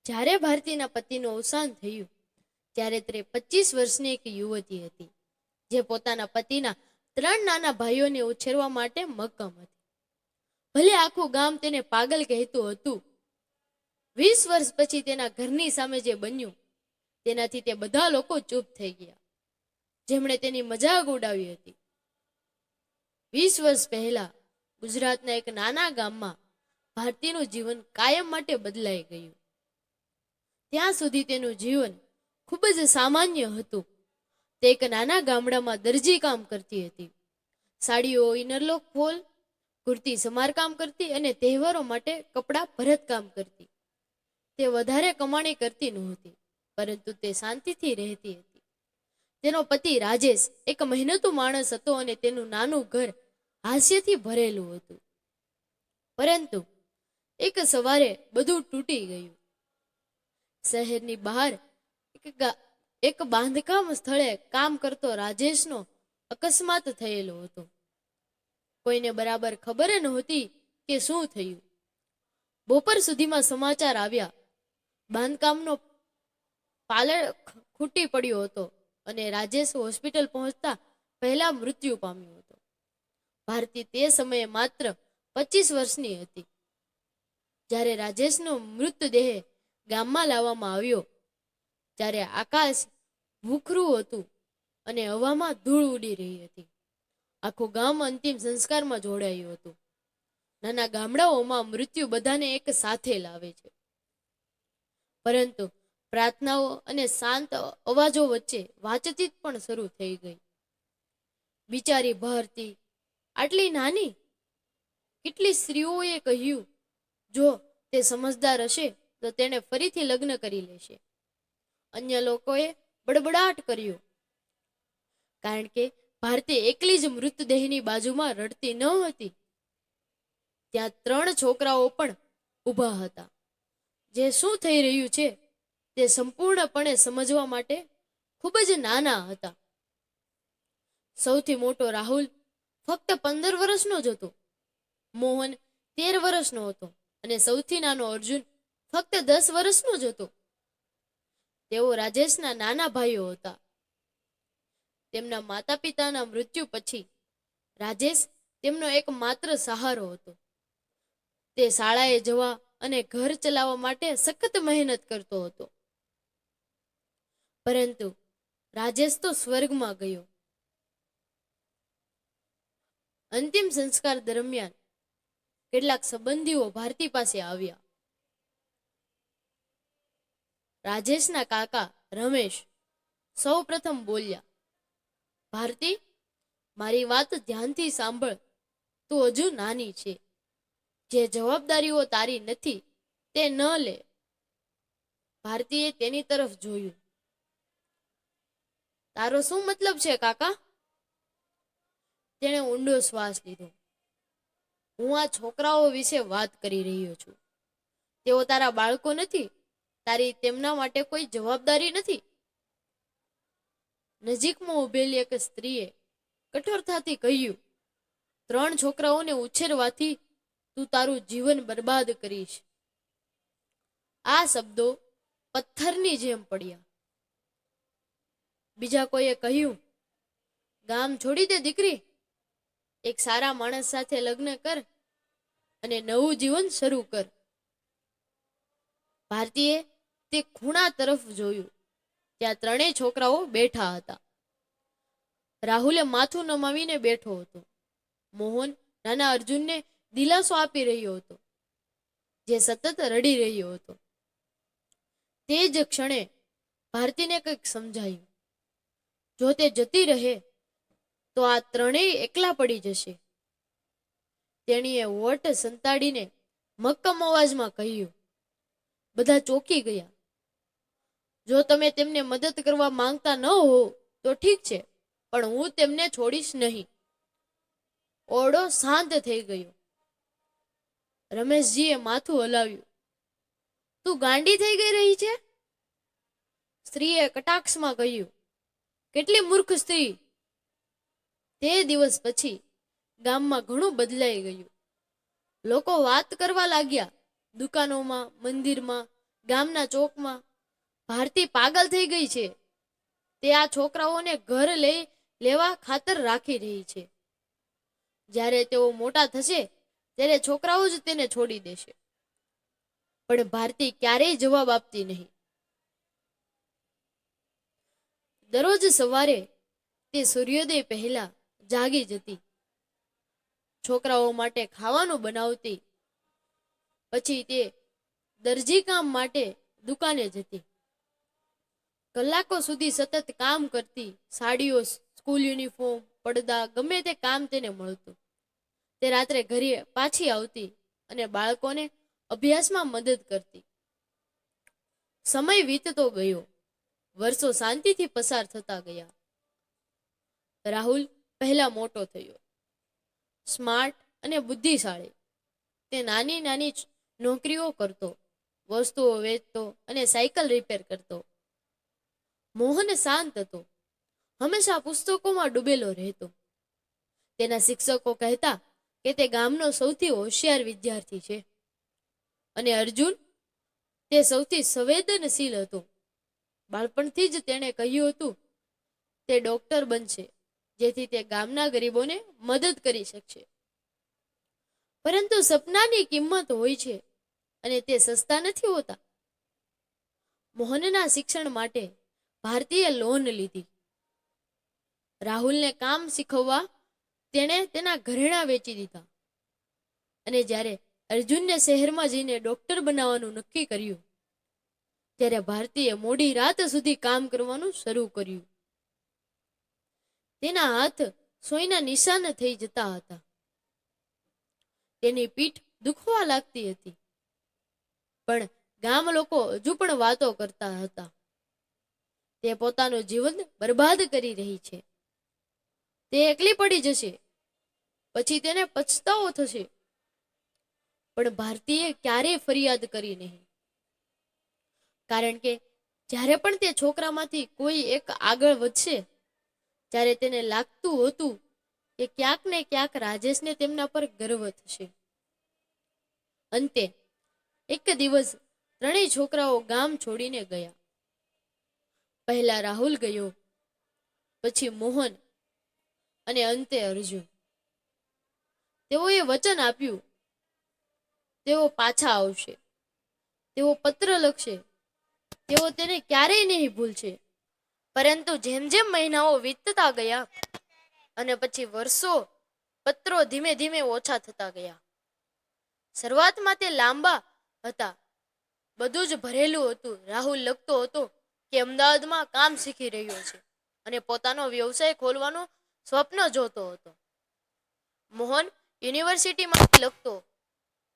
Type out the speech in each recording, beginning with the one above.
જ્યારે ભારતીના પતિનું અવસાન થયું ત્યારે તે 25 વર્ષની એક યુવતી હતી, જે પોતાના પતિના 3 નાના ભાઈઓને ઉછેરવા માટે મક્કમ હતી. ભલે આખું ગામ તેને પાગલ કહેતું હતું, 20 વર્ષ પછી તેના ઘરની સામે જે બન્યું તેનાથી તે બધા લોકો ચૂપ થઈ ગયા, જેમણે તેની મજાક ઉડાવી હતી. 20 વર્ષ પહેલા ગુજરાતના એક નાના ગામમાં ભારતીનું જીવન કાયમ માટે બદલાઈ ગયું. ત્યાં સુધી તેનું જીવન ખૂબ જ સામાન્ય હતું. તે એક નાના ગામડામાં દરજી કામ કરતી હતી. સાડીઓ ઇનરલોક ફોલ, કુર્તી સમારકામ કરતી અને તહેવારો માટે કપડાં ભરતકામ કરતી. તે વધારે કમાણી કરતી નહોતી, પરંતુ તે શાંતિથી રહેતી હતી. તેનો પતિ રાજેશ એક મહેનતુ માણસ હતો અને તેનું નાનું ઘર હાસ્યથી ભરેલું હતું. પરંતુ એક સવારે બધું તૂટી ગયું. શહેરની બહાર એક બાંધકામ સ્થળે કામ કરતો રાજેશનો અકસ્માત થયેલો હતો. કોઈને બરાબર ખબર નહોતી કે શું થયું. બપોર સુધીમાં સમાચાર આવ્યા, બાંધકામનો પાલર ખૂટી પડ્યો હતો અને રાજેશ હોસ્પિટલ પહોંચતા પહેલા મૃત્યુ પામ્યો હતો. ભારતી તે સમયે માત્ર 25 વર્ષની હતી. જ્યારે રાજેશનો મૃતદેહ ગામમાં લાવવામાં આવ્યો ત્યારે આકાશ ભૂખરું હતું અને હવામાં ધૂળ ઉડી રહી હતી. આખું ગામ અંતિમ સંસ્કારમાં જોડાયું હતું. નાના ગામડાઓમાં મૃત્યુ બધાને એક સાથે લાવે છે, પરંતુ પ્રાર્થનાઓ અને શાંત અવાજો વચ્ચે વાતચીત પણ શરૂ થઈ ગઈ. બિચારી ભારતી આટલી નાની. કેટલી સ્ત્રીઓએ કહ્યું જો તે સમજદાર હશે તો તેણે ફરીથી લગ્ન કરી લેશે. અન્ય લોકોએ બડબડાટ કર્યો, કારણ કે ભારતી એકલી જ મૃતદેહની બાજુમાં રડતી ન હતી. ત્યાં 3 છોકરાઓ પણ ઊભા હતા, જે શું થઈ રહ્યું છે તે સંપૂર્ણપણે સમજવા માટે ખૂબ જ નાના હતા. સૌથી મોટો રાહુલ ફક્ત 15 વર્ષનો જ હતો. મોહન 13 વર્ષનો હતો અને સૌથી નાનો અર્જુન ફક્ત 10 વર્ષનો જ હતો. તેઓ રાજેશના નાના ભાઈઓ હતા. તેમના માતા પિતાના મૃત્યુ પછી રાજેશ તેમનો એકમાત્ર સહારો હતો. તે શાળાએ જવા અને ઘર ચલાવવા માટે સખત મહેનત કરતો હતો. પરંતુ રાજેશ તો સ્વર્ગમાં ગયો. અંતિમ સંસ્કાર દરમિયાન કેટલાક સંબંધીઓ ભારતી પાસે આવ્યા. રાજેશના કાકા રમેશ સૌ પ્રથમ બોલ્યા, ભારતી, મારી વાત ધ્યાનથી સાંભળ. તું હજુ નાની છે. જે જવાબદારીઓ તારી નથી તે ન લે. ભારતીએ તેની તરફ જોયું. તારો શું મતલબ છે કાકા? તેણે ઊંડો શ્વાસ લીધો. હું આ છોકરાઓ વિશે વાત કરી રહ્યો છું. તેઓ તારા બાળકો નથી. તારી તેમના માટે કોઈ જવાબદારી નથી. નજીકમાં ઉભેલી એક સ્ત્રીએ કઠોરતાથી કહ્યું, 3 છોકરાઓને ઉછેરવાથી તું તારું જીવન બરબાદ કરીશ. આ શબ્દો પથ્થરની જેમ પડ્યા. બીજા કોઈએ કહ્યું, ગામ છોડી દે દીકરી, એક સારા માણસ સાથે લગ્ન કર અને નવું જીવન શરૂ કર. ભારતીએ તે ખૂણા તરફ જોયું. ત્યાં 3 છોકરાઓ બેઠા હતા. રાહુલે માથું નમાવીને બેઠો હતો. મોહન નાના અર્જુનને દિલાસો આપી રહ્યો હતો, જે સતત રડી રહ્યો હતો. તે જ ક્ષણે ભારતીને કંઈક સમજાયું. જો તે જતી રહે તો આ 3 એકલા પડી જશે. તેણીએ વટ સંતાડીને મક્કમ અવાજમાં કહ્યું. બધા ચોંકી ગયા. જો તમે તેમને મદદ કરવા માંગતા ન હો તો ઠીક છે, પણ હું તેમને છોડીશ નહીં. ઓરડો શાંત થઈ ગયો. રમેશજીએ માથું હલાવ્યું. તું ગાંડી થઈ ગઈ રહી છે? સ્ત્રીએ કટાક્ષમાં કહ્યું. કેટલી મૂર્ખ સ્ત્રી! તે દિવસ પછી ગામમાં ઘણું બદલાઈ ગયું. લોકો વાત કરવા લાગ્યા. દુકાનોમાં, મંદિરમાં, ગામના ચોકમાં ભારતી પાગલ થઈ ગઈ છે. તે આ છોકરાઓને ઘર લેવા ખાતર રાખી રહી છે. જ્યારે તેઓ મોટા થશે ત્યારે છોકરાઓ જ તેને છોડી દેશે. પણ ભારતી ક્યારેય જવાબ આપતી નહીં. દરરોજ સવારે તે સૂર્યોદય પહેલા જાગી જતી, છોકરાઓ માટે ખાવાનું બનાવતી, પછી તે દરજી કામ માટે દુકાને જતી. કલાકો સુધી સતત કામ કરતી. સાડીઓ, સ્કૂલ યુનિફોર્મ, પડદા, ગમે તે કામ તેને મળતું. તે રાત્રે ઘરે પાછી આવતી અને બાળકોને અભ્યાસમાં મદદ કરતી. સમય વીતતો ગયો. વર્ષો શાંતિથી પસાર થતા ગયા. રાહુલ પહેલા મોટો થયો, સ્માર્ટ અને બુદ્ધિશાળી. તે નાની નાની નોકરીઓ કરતો, વસ્તુઓ વેચતો અને સાયકલ રિપેર કરતો. મોહન શાંત હતો, હંમેશા પુસ્તકોમાં ડૂબેલો રહેતો. તેના શિક્ષકો કહેતા કે તે ગામનો સૌથી હોશિયાર વિદ્યાર્થી છે. અને અર્જુન, તે સૌથી સંવેદનશીલ હતો. બાળપણથી જ તેણે કહ્યું હતું તે ડોક્ટર બનશે, જેથી તે ગામના ગરીબોને મદદ કરી શકશે. પરંતુ સપનાની કિંમત હોય છે અને તે સસ્તા નથી હોતા. મોહનના શિક્ષણ માટે ભારતીએ લોન લીધી. રાહુલને કામ શીખવવા તેણે તેના ઘરેણાં વેચી દીધા. અને જ્યારે અર્જુનને શહેરમાં જઈને ડોક્ટર બનાવવાનું નક્કી કર્યું, ત્યારે ભારતીએ મોડી રાત સુધી કામ કરવાનું શરૂ કર્યું. તેના હાથ સોયના નિશાન થઈ જતા હતા. તેની પીઠ દુખવા લાગતી હતી. પણ ગામ લોકો હજુ પણ વાતો કરતા હતા, તે પોતાનું જીવન બરબાદ કરી રહી છે. તે એકલી પડી જશે, પછી તેને પછતાવો થશે. પણ ભારતીએ ક્યારેય ફરિયાદ કરી નહીં. કારણ કે જ્યારે પણ તે છોકરામાંથી કોઈ એક આગળ વધશે, ત્યારે તેને લાગતું હતું કે ક્યાંક ને ક્યાંક રાજેશને તેમના પર ગર્વ થશે. અંતે એક દિવસ ત્રણેય છોકરાઓ ગામ છોડીને ગયા. પહેલા રાહુલ ગયો, પછી મોહન અને અંતે અર્જુન. તેઓએ વચન આપ્યું, તેઓ પાછા આવશે, તેઓ પત્ર લખશે, તેઓ તેને ક્યારેય નહીં ભૂલશે. પરંતુ જેમ જેમ મહિનાઓ વીતતા ગયા અને પછી વર્ષો, પત્રો ધીમે ધીમે ઓછા થતા ગયા. શરૂઆતમાં તે લાંબા હતા, બધું જ ભરેલું હતું. રાહુલ લખતો હતો કે અમદાવાદમાં કામ શીખી રહ્યો છે અને પોતાનો વ્યવસાય ખોલવાનું સ્વપ્ન જોતો હતો. મોહન યુનિવર્સિટીમાં લખતો,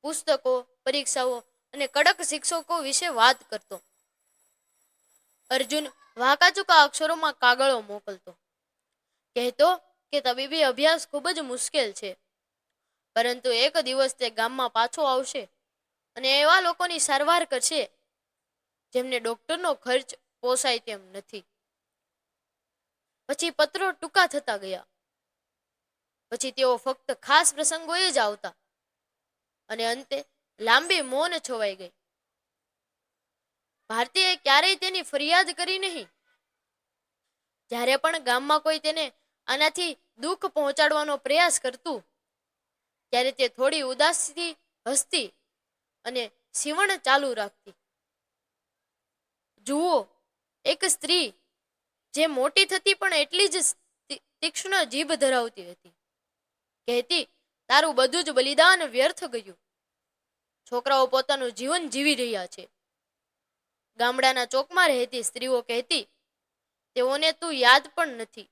પુસ્તકો, પરીક્ષાઓ અને કડક શિક્ષકો વિશે વાત કરતો. અર્જુન વાંકાચૂકા અક્ષરોમાં કાગળો મોકલતો, કહેતો કે તબીબી અભ્યાસ ખૂબ જ મુશ્કેલ છે, પરંતુ એક દિવસ તે ગામમાં પાછો આવશે અને એવા લોકોની સારવાર કરશે જેમને ડોક્ટરનો ખર્ચ પોસાય તેમ નથી. પછી પત્રો ટૂંકા થતા ગયા. પછી તેઓ ફક્ત ખાસ પ્રસંગોએ જ આવતા અને અંતે લાંબી મૌન છવાઈ ગઈ. ભારતીએ ક્યારેય તેની ફરિયાદ કરી નહીં. જ્યારે પણ ગામમાં કોઈ તેને આનાથી દુઃખ પહોંચાડવાનો પ્રયાસ કરતું, ત્યારે તે થોડી ઉદાસથી હસતી અને સીવણ ચાલુ રાખતી. જુઓ, એક સ્ત્રી જે મોટી થતી પણ એટલી જ તીક્ષ્ણ જીભ ધરાવતી હતી, કહેતી, તારું બધું જ બલિદાન વ્યર્થ ગયું. છોકરાઓ પોતાનું જીવન જીવી રહ્યા છે. ગામડાના ચોકમાં રહેતી સ્ત્રીઓ કહેતી, તેઓને તું યાદ પણ નથી.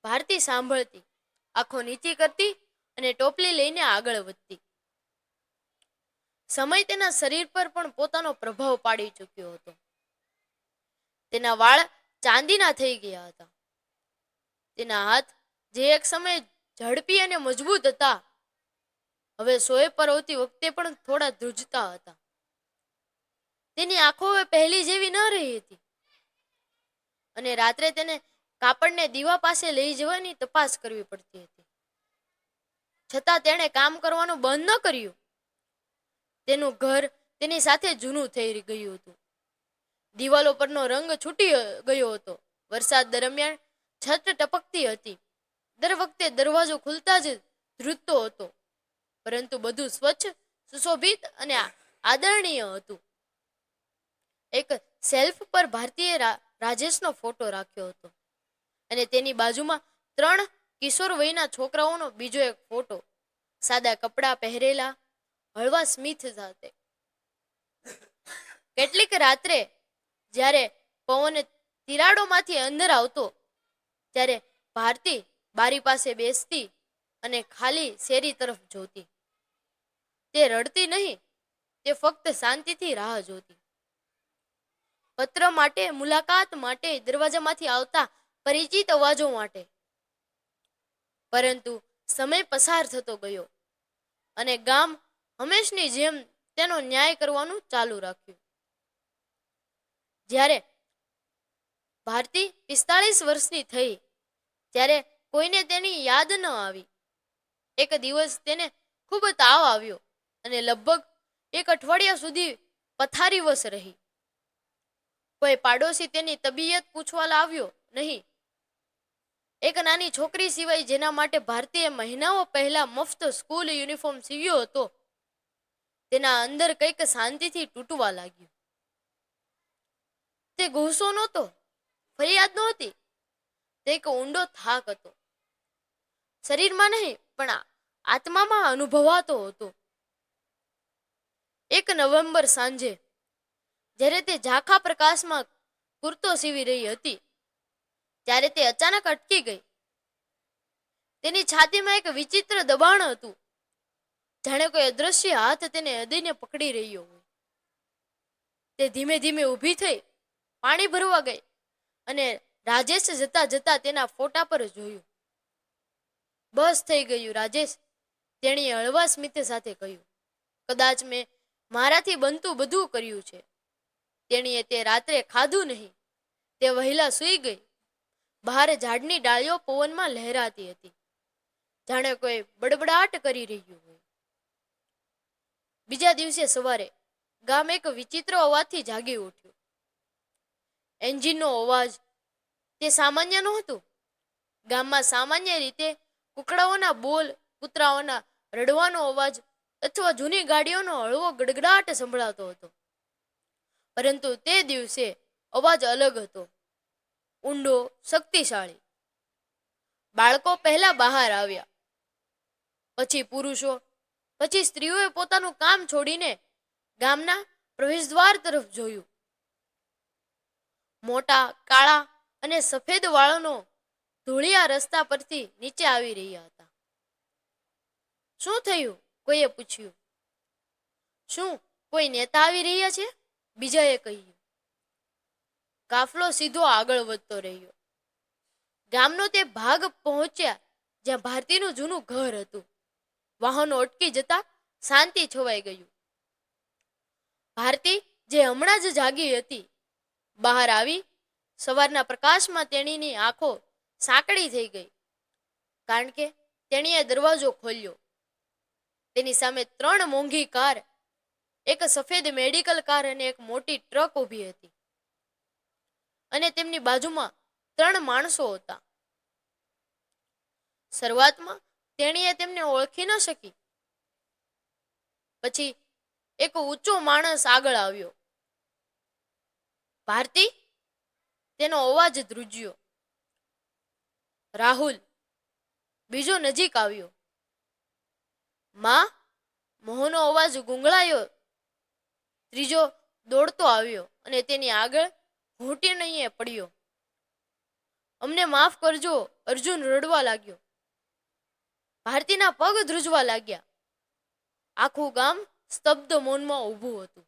ભારતી સાંભળતી, આંખો નીચી કરતી અને ટોપલી લઈને આગળ વધતી. સમય તેના શરીર પર પણ પોતાનો પ્રભાવ પાડી ચૂક્યો હતો. તેના વાળ ચાંદીના થઈ ગયા હતા. તેના હાથ, જે એક સમયે ઝડપી અને મજબૂત હતા, હવે સોય પર હોતી વખતે પણ થોડા ધ્રુજતા હતા. તેની આંખો હવે પહેલી જેવી ન રહી હતી અને રાત્રે તેને કાપડને દીવા પાસે લઈ જવાની તપાસ કરવી પડતી હતી. છતાં તેણે કામ કરવાનું બંધ ન કર્યું. તેનું ઘર, તેની સાથે જૂનું થઈ ગયું હતું. દિવાલો પરનો રંગ છૂટી ગયો હતો. વરસાદ દરમિયાન છત ટપકતી હતી. દર વખતે દરવાજો ખુલતા જ ધ્રુજતો હતો, પરંતુ બધું સ્વચ્છ, સુશોભિત અને આદરણીય હતું. એક શેલ્ફ પર ભારતીએ રાજેશનો ફોટો રાખ્યો હતો અને તેની બાજુમાં 3 કિશોર વયના છોકરાઓનો બીજો એક ફોટો, સાદા કપડાં પહેરેલા, હળવા સ્મિત સાથે. કેટલીક રાત્રે જ્યારે પવન તિરાડોમાંથી અંદર આવતો, ત્યારે ભારતી બારી પાસે બેસતી અને ખાલી શેરી તરફ જોતી. તે રડતી નહીં, તે ફક્ત શાંતિથી રાહ જોતી. પત્ર માટે, મુલાકાત માટે, દરવાજામાંથી આવતા પરિચિત અવાજો માટે. પરંતુ સમય પસાર થતો ગયો અને ગામ હંમેશની જેમ તેનો ન્યાય કરવાનું ચાલુ રાખ્યું. જ્યારે ભારતી 45 વર્ષની થઈ ત્યારે કોઈને તેની યાદ ન આવી. એક દિવસ તેને ખૂબ તાવ આવ્યો અને લગભગ 1 અઠવાડિયા સુધી પથારીવશ રહી. કોઈ પાડોશી તેની તબિયત પૂછવા આવ્યો નહીં. એક નાની છોકરી સિવાય, જેના માટે ભારતીએ મહિનાઓ પહેલા મફત સ્કૂલ યુનિફોર્મ સીવ્યો હતો, તેના અંદર કંઈક શાંતિથી તૂટવા લાગ્યું. તે ગુસ્સો નહોતો, ફરિયાદ નહોતી, તે એક ઊંડો થાક હતો. શરીરમાં નહીં, પણ આત્મામાં અનુભવાતો હતો. 1 નવેમ્બર સાંજે જ્યારે તે ઝાંખા પ્રકાશમાં કુર્તો સીવી રહી હતી, ત્યારે તે અચાનક અટકી ગઈ. તેની છાતીમાં એક વિચિત્ર દબાણ હતું, જાણે કોઈ અદૃશ્ય હાથ તેને હૃદયને પકડી રહ્યો હોય. તે ધીમે ધીમે ઊભી થઈ, પાણી ભરવા ગઈ અને રાજેશ જતા જતા તેના ફોટા પર જોયું. બસ થઈ ગયું રાજેશ, તેણીએ હળવા સ્મિત સાથે કહ્યું. કદાચ મેં મારાથી બનતું બધું કર્યું છે. તેણીએ તે રાત્રે ખાધું નહીં. તે વહેલા સૂઈ ગઈ. બહાર ઝાડની ડાળીઓ પવનમાં લહેરાતી હતી, જાણે કોઈ બડબડાટ કરી રહ્યું હોય. બીજા દિવસે સવારે ગામ એક વિચિત્ર અવાજથી જાગી ઉઠ્યું. એન્જિનનો અવાજ. તે સામાન્ય નહોતું. ગામમાં સામાન્ય રીતે કુકડાઓના બોલ, કૂતરાઓના રડવાનો અવાજ અથવા જૂની ગાડીઓનો હળવો ગડગડાટ સંભળાતો હતો. પરંતુ તે દિવસે અવાજ અલગ હતો, ઊંડો, શક્તિશાળી. બાળકો પહેલા બહાર આવ્યા, પછી પુરુષો, પછી સ્ત્રીઓએ પોતાનું કામ છોડીને ગામના પ્રવેશદ્વાર તરફ જોયું. મોટા, કાળા અને સફેદ વાળનો ધૂળિયા રસ્તા પરથી નીચે આવી રહ્યા હતા. શું થયું? કોઈએ પૂછ્યું. શું કોઈ નેતા આવી રહ્યા છે? બીજાએ કહ્યું. કાફલો સીધો આગળ વધતો રહ્યો. ગામનો તે ભાગ પહોંચ્યા જ્યાં ભારતીનું જૂનું ઘર હતું. વાહનો અટકી જતા શાંતિ છવાઈ ગયું. ભારતી, જે હમણાં જ જાગી હતી, બહાર આવી. સવારના પ્રકાશમાં તેણીની આંખો સાંકડી થઈ ગઈ, કારણ કે તેણીએ દરવાજો ખોલ્યો. તેની સામે 3 મોંઘી કાર, એક સફેદ મેડિકલ કાર અને એક મોટી ટ્રક ઊભી હતી. અને તેમની બાજુમાં 3 માણસો હતા. શરૂઆતમાં તેણીએ તેમને ઓળખી ન શકી. પછી એક ઊંચો માણસ આગળ આવ્યો. ભારતી, તેનો અવાજ ધ્રુજ્યો. રાહુલ, બીજો નજીક આવ્યો. માં, મોહનો અવાજ ગુંગળાયો. ત્રીજો દોડતો આવ્યો અને તેની આગળ ઘૂંટીને પડ્યો. અમને માફ કરજો, અર્જુન રડવા લાગ્યો. ભારતીના પગ ધ્રુજવા લાગ્યા. આખું ગામ સ્તબ્ધ મૌનમાં ઊભું હતું.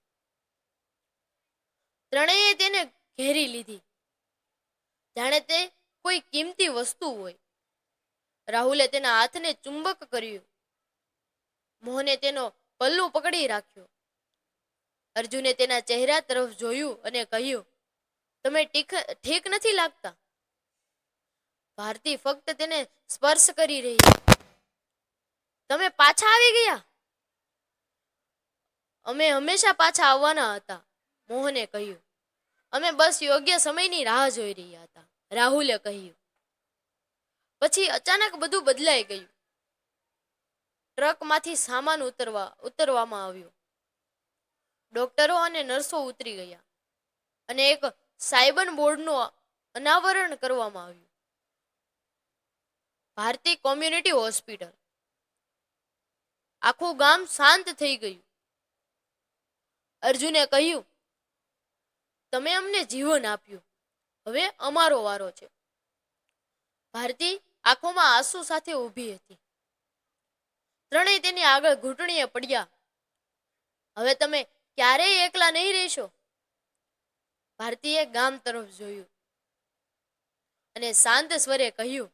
ત્રણેય તેને ઘેરી લીધી, જાણે તે કોઈ કિંમતી વસ્તુ હોય. રાહુલે તેના હાથને ચુંબક કર્યું. મોહને તેનો પલ્લુ પકડી રાખ્યો. અર્જુને તેના ચહેરા તરફ જોયું અને કહ્યું, તમે ઠીક નથી લાગતા. ભારતી ફક્ત તેને સ્પર્શ કરી રહી. તમે પાછા આવી ગયા? અમે હંમેશા પાછા આવવાના હતા, મોહને કહ્યું. અમે બસ યોગ્ય સમયની રાહ જોઈ રહ્યા હતા, રાહુલે કહ્યું. પછી અચાનક બધું બદલાઈ ગયું. ટ્રકમાંથી સામાન ઉતરવામાં આવ્યો. ડોક્ટરો અને નર્સો ઉતરી ગયા અને એક સાયબન બોર્ડનું અનાવરણ કરવામાં આવ્યું. Bharati community hospital. આખું ગામ શાંત થઈ ગયું. અર્જુને કહ્યું, તમે અમને જીવન આપ્યું, હવે અમારો વારો છે. ભારતી આંખોમાં આંસુ સાથે ઊભી હતી. ત્રણેય તેની આગળ ઘૂંટણીએ પડ્યા. હવે તમે ક્યારેય એકલા નહીં રહેશો. ભારતીએ ગામ તરફ જોયું અને શાંત સ્વરે કહ્યું,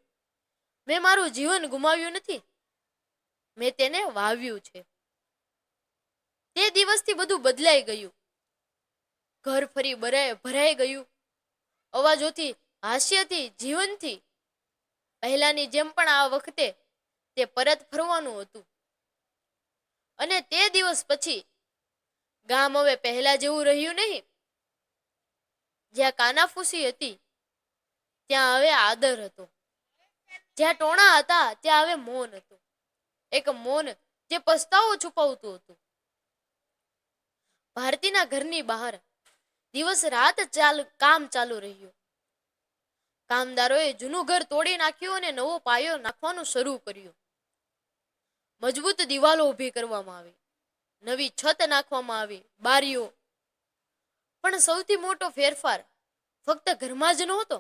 મેં મારું જીવન ગુમાવ્યું નથી, મેં તેને વાવ્યું છે. તે દિવસથી બધું બદલાઈ ગયું. ઘર ફરી ભરાઈ ગયું, અવાજોથી, હાસ્યથી, જીવનથી. પહેલાની જેમ પણ આ વખતે તે પરત ફરવાનું હતું. અને તે દિવસ પછી ગામ હવે પહેલા જેવું રહ્યું નહીં. જ્યાં કાનાફૂસી હતી ત્યાં હવે આદર હતો. જ્યાં ટોણા હતા ત્યાં હવે મૌન હતું. એક મૌન જે પસ્તાવો છુપાવતું હતું. ભારતીના ઘરની બહાર દિવસ રાત કામ ચાલુ રહ્યું. કામદારોએ જૂનું ઘર તોડી નાખ્યું અને નવો પાયો નાખવાનું શરૂ કર્યું. મજબૂત દિવાલો ઊભી કરવામાં આવી, નવી છત નાખવામાં આવી, બારીઓ. પણ સૌથી મોટો ફેરફાર ફક્ત ઘરમાં જ નહોતો,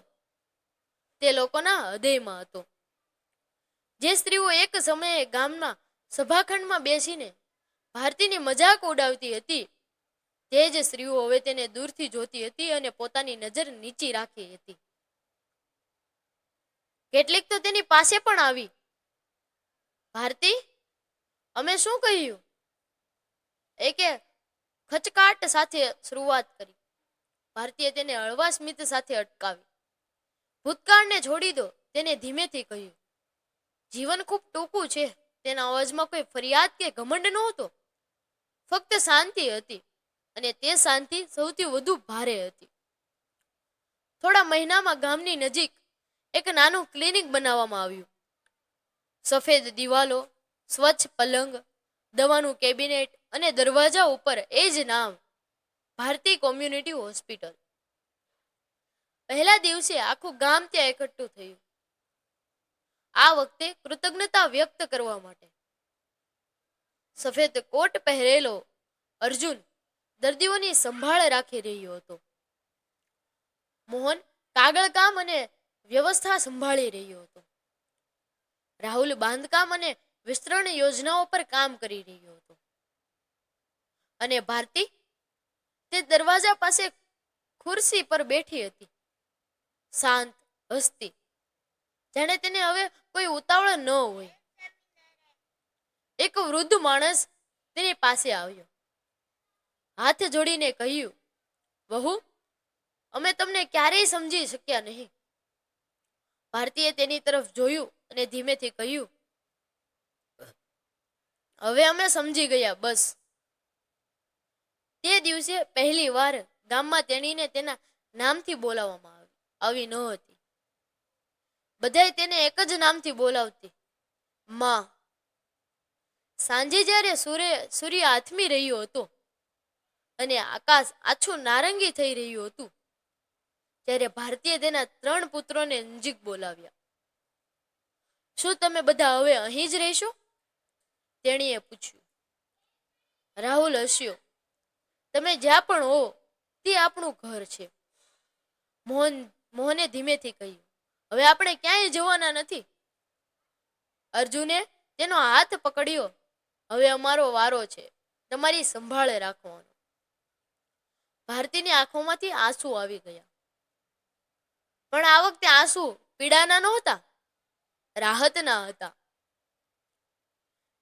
તે લોકોના હૃદયમાં હતો. જે સ્ત્રીઓ એક સમયે ગામના સભાખંડમાં બેસીને ભારતીની મજાક ઉડાવતી હતી, તે જ સ્ત્રીઓ હવે તેને દૂરથી જોતી હતી અને પોતાની નજર નીચી રાખી હતી. કેટલીક તો તેની પાસે પણ આવી. ભારતી, અમે શું કહ્યું? એકે ખચકાટ સાથે શરૂઆત કરી. ભારતીએ તેને હળવા સ્મિત સાથે અટકાવી. ભૂતકાળને છોડી દો, તેને ધીમેથી કહ્યું. જીવન ખૂબ ટૂંકું છે. તેના અવાજમાં કોઈ ફરિયાદ કે ઘમંડ નહોતો, ફક્ત શાંતિ હતી. અને તે શાંતિ સૌથી વધુ ભારે હતી. થોડા મહિનામાં ગામની નજીક એક નાનું ક્લિનિક બનાવવામાં આવ્યું. સફેદ દિવાલો, સ્વચ્છ પલંગ, દવાનું કેબિનેટ અને દરવાજા ઉપર એ જ નામ, ભારતી કોમ્યુનિટી હોસ્પિટલ. પહેલા દિવસે આખું ગામ ત્યાં એકઠું થયું. આ વખતે કૃતજ્ઞતા વ્યક્ત કરવા માટે. સફેદ કોટ પહેરેલો અર્જુન દર્દીઓની સંભાળ રાખી રહ્યો હતો. મોહન કાગળ કામ અને વ્યવસ્થા સંભાળી રહ્યો હતો. રાહુલ બાંધકામ અને વિસ્તરણ યોજનાઓ પર કામ કરી રહ્યો હતો. અને ભારતી તે દરવાજા પાસે ખુરશી પર બેઠી હતી, શાંત, હસતી, જાણે તેને હવે કોઈ ઉતાવળ ન હોય. એક વૃદ્ધ માણસ તેની પાસે આવ્યો. હાથ જોડીને કહ્યું, વહુ, અમે તમને ક્યારેય સમજી શક્યા નહીં. ભારતીએ તેની તરફ જોયું અને ધીમેથી કહ્યું, હવે અમે સમજી ગયા, બસ. તે દિવસે પહેલી વાર ગામમાં તેણીને તેના નામથી બોલાવવામાં આવી ન હતી. બધાય તેને એક જ નામથી બોલાવતી, માં. સાંજે જ્યારે સૂર્ય આથમી રહ્યો હતો અને આકાશ આછું નારંગી થઈ રહ્યું હતું, ત્યારે ભારતીએ તેના 3 પુત્રોને નજીક બોલાવ્યા. શું તમે બધા હવે અહીં જ રહેશો? તેણીએ પૂછ્યું. રાહુલ હસ્યો. તમે જ્યાં પણ હો તે આપણું ઘર છે. મોહને ધીમેથી કહ્યું, હવે આપણે ક્યાંય જવાના નથી. અર્જુને તેનો હાથ પકડ્યો. હવે અમારો વારો છે તમારી સંભાળ રાખવાનો. ભારતીની આંખોમાંથી આંસુ આવી ગયા. પણ આ વખતે આંસુ પીડાના નહોતા, રાહતના હતા.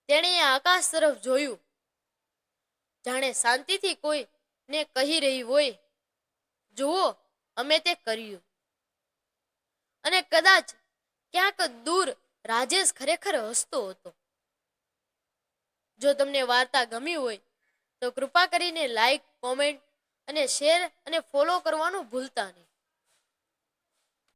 તેણીએ આકાશ તરફ જોયું, જાણે શાંતિથી કોઈને કહી રહી હોય, જુઓ, અમે તે કર્યું. અને કદાચ ક્યાંક દૂર રાજેશ ખરેખર હસતો હતો. જો તમને વાર્તા ગમી હોય તો કૃપા કરીને લાઈક, કોમેન્ટ અને શેર અને ફોલો કરવાનું ભૂલતા નહીં.